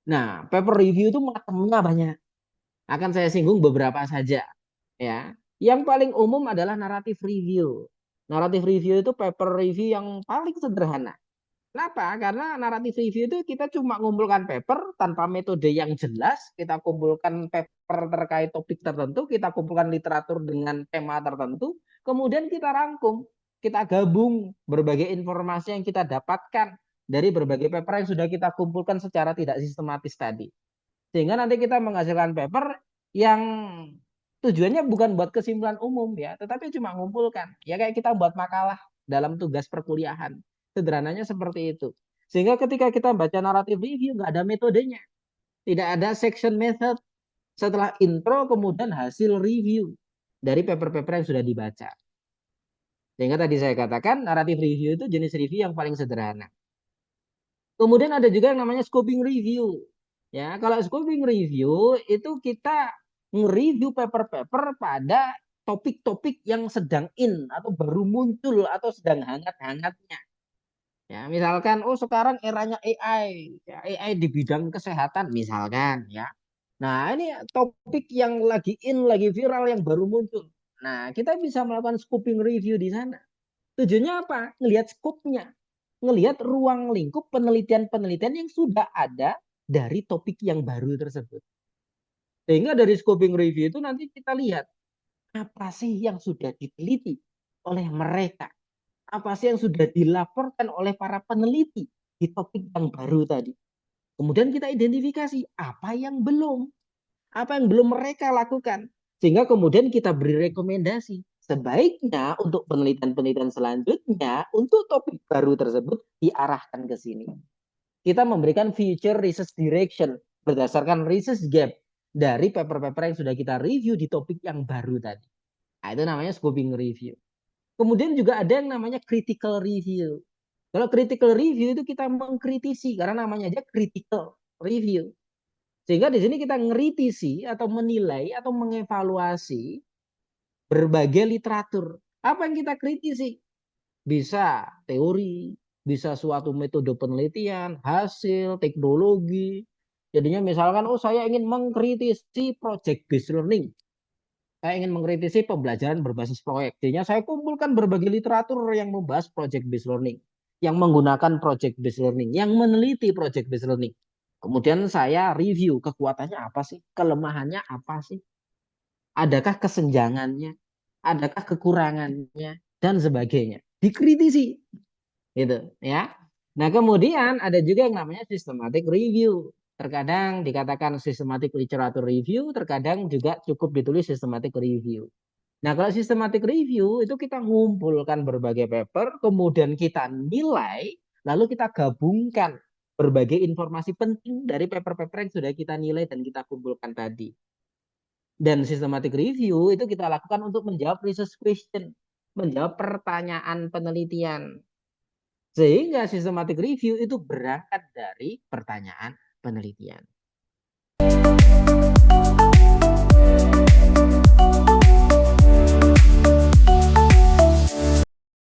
Nah, paper review itu macamnya banyak. Akan saya singgung beberapa saja. Ya, yang paling umum adalah naratif review. Naratif review itu paper review yang paling sederhana. Kenapa? Karena naratif review itu kita cuma ngumpulkan paper tanpa metode yang jelas, kita kumpulkan paper terkait topik tertentu, kita kumpulkan literatur dengan tema tertentu, kemudian kita rangkum, kita gabung berbagai informasi yang kita dapatkan dari berbagai paper yang sudah kita kumpulkan secara tidak sistematis tadi. Sehingga nanti kita menghasilkan paper yang tujuannya bukan buat kesimpulan umum ya, tetapi cuma ngumpulkan. Ya kayak kita buat makalah dalam tugas perkuliahan. Sederhananya seperti itu. Sehingga ketika kita baca naratif review nggak ada metodenya. Tidak ada section method. Setelah intro kemudian hasil review dari paper-paper yang sudah dibaca. Sehingga tadi saya katakan naratif review itu jenis review yang paling sederhana. Kemudian ada juga yang namanya scoping review. Ya, kalau scoping review itu kita nge-review paper-paper pada topik-topik yang sedang in atau baru muncul atau sedang hangat-hangatnya. Ya, misalkan oh sekarang eranya AI, ya, AI di bidang kesehatan misalkan ya. Nah, ini topik yang lagi in, lagi viral yang baru muncul. Nah, kita bisa melakukan scoping review di sana. Tujuannya apa? Ngelihat skopnya, ngelihat ruang lingkup penelitian-penelitian yang sudah ada dari topik yang baru tersebut. Sehingga dari scoping review itu nanti kita lihat apa sih yang sudah diteliti oleh mereka, apa sih yang sudah dilaporkan oleh para peneliti di topik yang baru tadi. Kemudian kita identifikasi apa yang belum mereka lakukan, sehingga kemudian kita beri rekomendasi sebaiknya untuk penelitian-penelitian selanjutnya untuk topik baru tersebut diarahkan ke sini. Kita memberikan future research direction berdasarkan research gap dari paper-paper yang sudah kita review di topik yang baru tadi. Nah, itu namanya scoping review. Kemudian juga ada yang namanya critical review. Kalau critical review itu kita mengkritisi karena namanya aja critical review. Sehingga di sini kita ngeritisi atau menilai atau mengevaluasi berbagai literatur. Apa yang kita kritisi? Bisa teori, bisa suatu metode penelitian, hasil, teknologi. Jadinya misalkan, oh saya ingin mengkritisi project based learning. Saya ingin mengkritisi pembelajaran berbasis proyek. Jadinya saya kumpulkan berbagai literatur yang membahas project based learning. Yang menggunakan project based learning. Yang meneliti project based learning. Kemudian saya review kekuatannya apa sih? Kelemahannya apa sih? Adakah kesenjangannya? Adakah kekurangannya? Dan sebagainya. Dikritisi gitu ya. Nah, kemudian ada juga yang namanya systematic review. Terkadang dikatakan systematic literature review, terkadang juga cukup ditulis systematic review. Nah, kalau systematic review itu kita ngumpulkan berbagai paper, kemudian kita nilai, lalu kita gabungkan berbagai informasi penting dari paper-paper yang sudah kita nilai dan kita kumpulkan tadi. Dan systematic review itu kita lakukan untuk menjawab research question, menjawab pertanyaan penelitian. Sehingga systematic review itu berangkat dari pertanyaan penelitian.